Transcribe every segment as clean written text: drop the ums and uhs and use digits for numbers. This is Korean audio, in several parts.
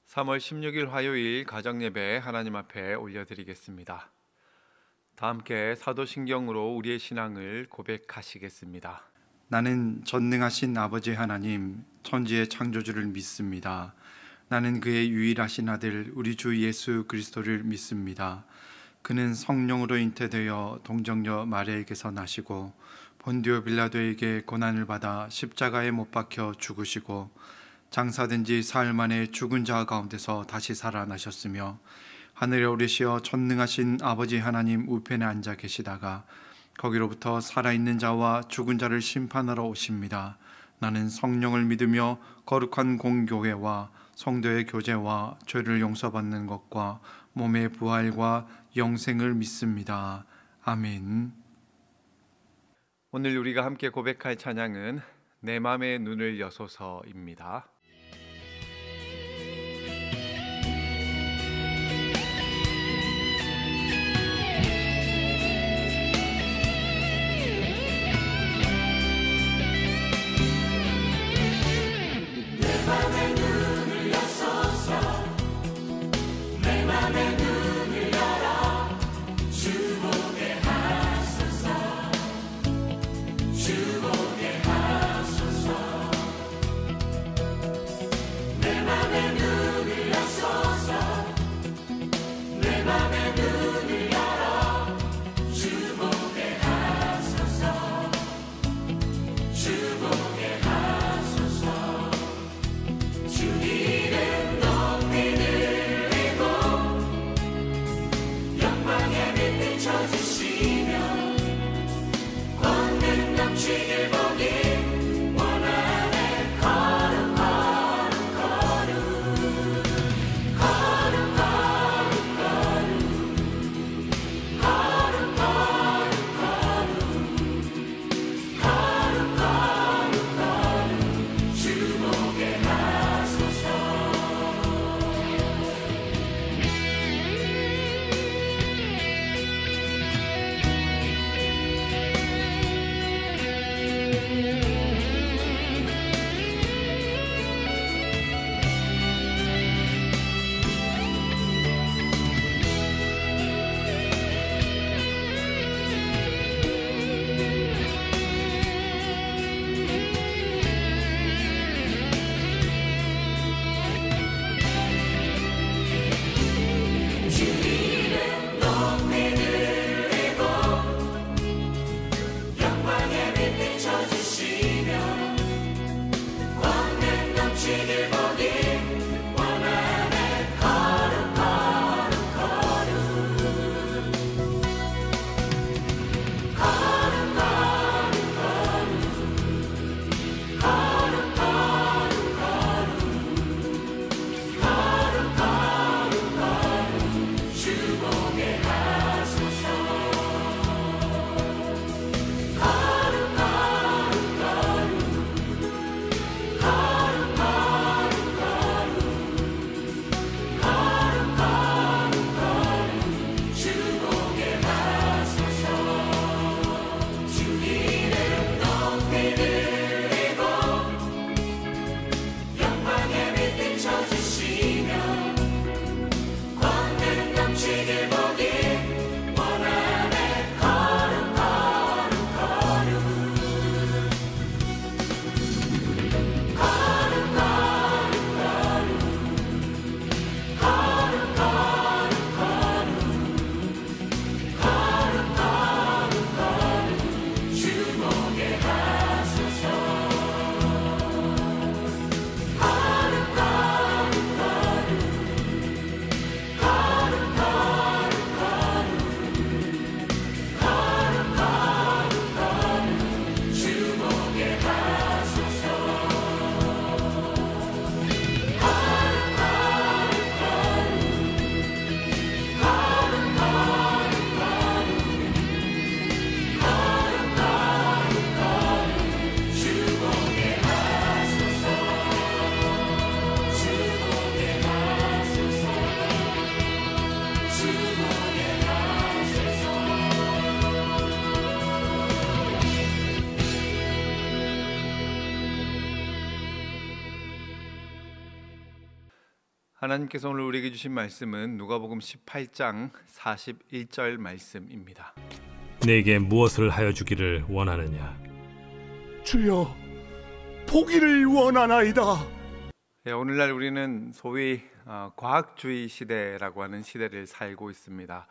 3월 16일 화요일 가정예배 하나님 앞에 올려드리겠습니다. 다 함께 사도신경으로 우리의 신앙을 고백하시겠습니다. 나는 전능하신 아버지 하나님, 천지의 창조주를 믿습니다. 나는 그의 유일하신 아들 우리 주 예수 그리스도를 믿습니다. 그는 성령으로 잉태되어 동정녀 마리아에게서 나시고 본디오 빌라도에게 고난을 받아 십자가에 못 박혀 죽으시고 장사된 지 사흘 만에 죽은 자 가운데서 다시 살아나셨으며 하늘에 오르시어 전능하신 아버지 하나님 우편에 앉아 계시다가 거기로부터 살아있는 자와 죽은 자를 심판하러 오십니다. 나는 성령을 믿으며 거룩한 공교회와 성도의 교제와 죄를 용서받는 것과 몸의 부활과 영생을 믿습니다. 아멘. 오늘 우리가 함께 고백할 찬양은 내 맘의 눈을 여소서입니다. 하나님께서 오늘 우리에게 주신 말씀은 누가복음 18장 41절 말씀입니다. 내게 무엇을 하여 주기를 원하느냐? 주여, 보기를 원하나이다. 오늘날 우리는 소위 과학주의 시대라고 하는 시대를 살고 있습니다.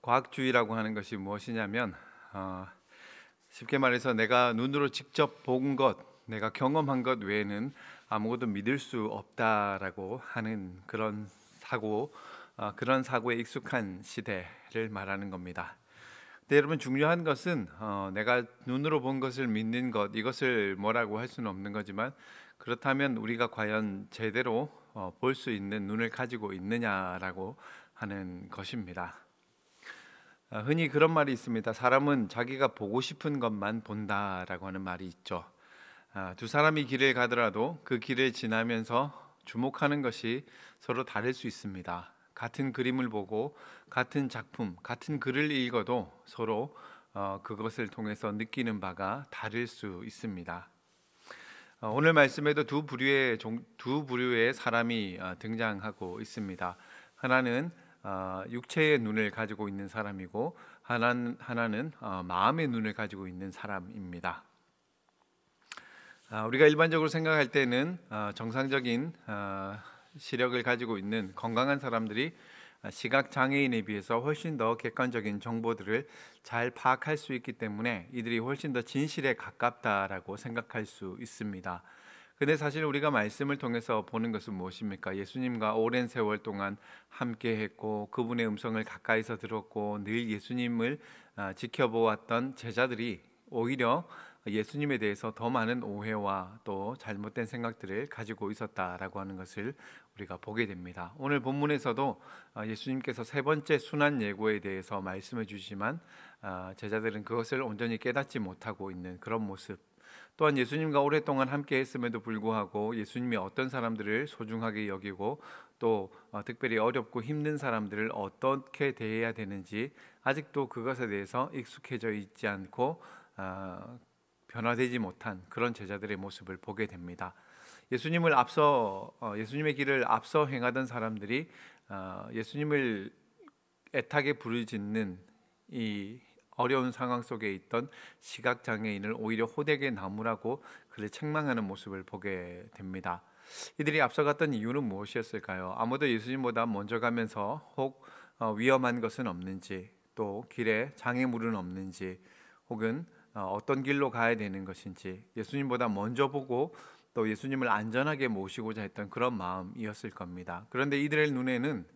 과학주의라고 하는 것이 무엇이냐면 쉽게 말해서 내가 눈으로 직접 본 것, 내가 경험한 것 외에는 아무것도 믿을 수 없다라고 하는 그런 사고에 익숙한 시대를 말하는 겁니다. 근데 여러분, 중요한 것은 내가 눈으로 본 것을 믿는 것, 이것을 뭐라고 할 수는 없는 거지만, 그렇다면 우리가 과연 제대로 볼 수 있는 눈을 가지고 있느냐라고 하는 것입니다. 흔히 그런 말이 있습니다. 사람은 자기가 보고 싶은 것만 본다라고 하는 말이 있죠. 두 사람이 길을 가더라도 그 길을 지나면서 주목하는 것이 서로 다를 수 있습니다. 같은 그림을 보고 같은 작품, 같은 글을 읽어도 서로 그것을 통해서 느끼는 바가 다를 수 있습니다. 오늘 말씀에도 두 부류의 사람이 등장하고 있습니다. 하나는 육체의 눈을 가지고 있는 사람이고 하나는 마음의 눈을 가지고 있는 사람입니다. 우리가 일반적으로 생각할 때는 정상적인 시력을 가지고 있는 건강한 사람들이 시각 장애인에 비해서 훨씬 더 객관적인 정보들을 잘 파악할 수 있기 때문에 이들이 훨씬 더 진실에 가깝다라고 생각할 수 있습니다. 근데 사실 우리가 말씀을 통해서 보는 것은 무엇입니까? 예수님과 오랜 세월 동안 함께 했고 그분의 음성을 가까이서 들었고 늘 예수님을 지켜보았던 제자들이 오히려 예수님에 대해서 더 많은 오해와 또 잘못된 생각들을 가지고 있었다라고 하는 것을 우리가 보게 됩니다. 오늘 본문에서도 예수님께서 세 번째 순환 예고에 대해서 말씀해 주시지만 제자들은 그것을 온전히 깨닫지 못하고 있는 그런 모습, 또한 예수님과 오랫동안 함께 했음에도 불구하고 예수님이 어떤 사람들을 소중하게 여기고 또 특별히 어렵고 힘든 사람들을 어떻게 대해야 되는지 아직도 그것에 대해서 익숙해져 있지 않고 변화되지 못한 그런 제자들의 모습을 보게 됩니다. 예수님의 길을 앞서 행하던 사람들이 예수님을 애타게 부르짖는 이 어려운 상황 속에 있던 시각장애인을 오히려 호되게 나무라고 그를 책망하는 모습을 보게 됩니다. 이들이 앞서갔던 이유는 무엇이었을까요? 아무도 예수님보다 먼저 가면서 혹 위험한 것은 없는지, 또 길에 장애물은 없는지, 혹은 어떤 길로 가야 되는 것인지 예수님보다 먼저 보고 또 예수님을 안전하게 모시고자 했던 그런 마음이었을 겁니다. 그런데 이들의 눈에는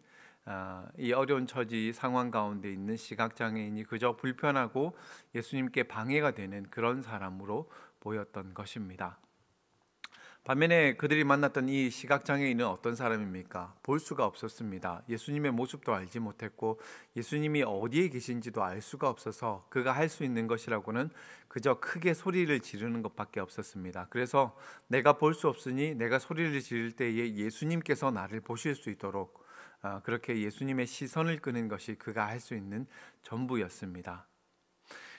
이 어려운 처지 상황 가운데 있는 시각장애인이 그저 불편하고 예수님께 방해가 되는 그런 사람으로 보였던 것입니다. 반면에 그들이 만났던 이 시각장애인은 어떤 사람입니까? 볼 수가 없었습니다. 예수님의 모습도 알지 못했고 예수님이 어디에 계신지도 알 수가 없어서 그가 할 수 있는 것이라고는 그저 크게 소리를 지르는 것밖에 없었습니다. 그래서 내가 볼 수 없으니 내가 소리를 지를 때에 예수님께서 나를 보실 수 있도록 그렇게 예수님의 시선을 끄는 것이 그가 할 수 있는 전부였습니다.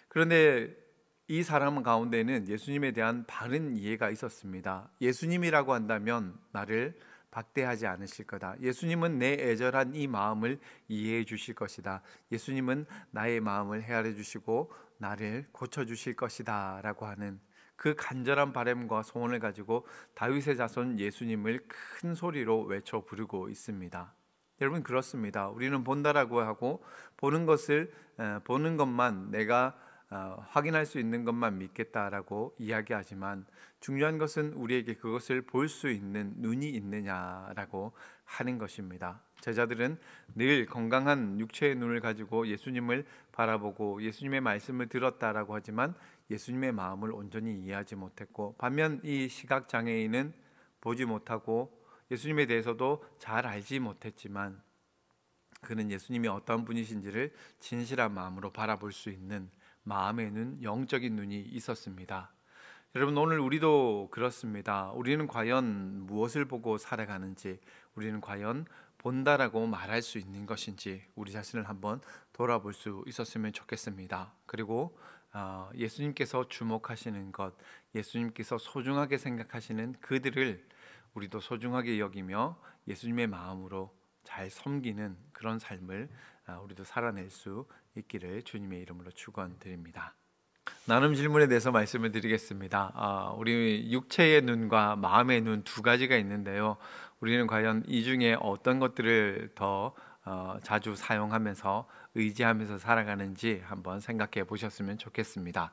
그런데 이 사람 가운데는 예수님에 대한 바른 이해가 있었습니다. 예수님이라고 한다면 나를 박대하지 않으실 거다. 예수님은 내 애절한 이 마음을 이해해 주실 것이다. 예수님은 나의 마음을 헤아려 주시고 나를 고쳐 주실 것이다 라고 하는 그 간절한 바람과 소원을 가지고 다윗의 자손 예수님을 큰 소리로 외쳐 부르고 있습니다. 여러분, 그렇습니다. 우리는 본다라고 하고 보는 것만 내가 확인할 수 있는 것만 믿겠다라고 이야기하지만 중요한 것은 우리에게 그것을 볼 수 있는 눈이 있느냐라고 하는 것입니다. 제자들은 늘 건강한 육체의 눈을 가지고 예수님을 바라보고 예수님의 말씀을 들었다라고 하지만 예수님의 마음을 온전히 이해하지 못했고, 반면 이 시각장애인은 보지 못하고 예수님에 대해서도 잘 알지 못했지만 그는 예수님이 어떤 분이신지를 진실한 마음으로 바라볼 수 있는 마음의 눈, 영적인 눈이 있었습니다. 여러분, 오늘 우리도 그렇습니다. 우리는 과연 무엇을 보고 살아가는지, 우리는 과연 본다라고 말할 수 있는 것인지 우리 자신을 한번 돌아볼 수 있었으면 좋겠습니다. 그리고 예수님께서 주목하시는 것, 예수님께서 소중하게 생각하시는 그들을 우리도 소중하게 여기며 예수님의 마음으로 잘 섬기는 그런 삶을 우리도 살아낼 수 있기를 주님의 이름으로 축원드립니다. 나눔 질문에 대해서 말씀을 드리겠습니다. 우리 육체의 눈과 마음의 눈 두 가지가 있는데요. 우리는 과연 이 중에 어떤 것들을 더 자주 사용하면서 의지하면서 살아가는지 한번 생각해 보셨으면 좋겠습니다.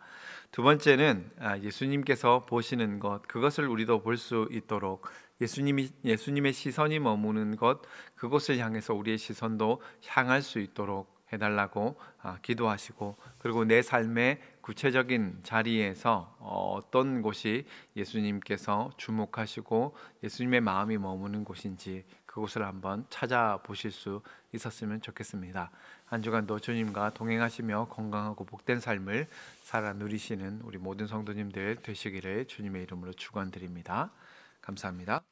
두 번째는 예수님께서 보시는 것, 그것을 우리도 볼 수 있도록 예수님의 시선이 머무는 것, 그곳을 향해서 우리의 시선도 향할 수 있도록 해달라고 기도하시고, 그리고 내 삶의 구체적인 자리에서 어떤 곳이 예수님께서 주목하시고 예수님의 마음이 머무는 곳인지 그곳을 한번 찾아보실 수 있었으면 좋겠습니다. 한 주간도 주님과 동행하시며 건강하고 복된 삶을 살아 누리시는 우리 모든 성도님들 되시기를 주님의 이름으로 축원드립니다. 감사합니다.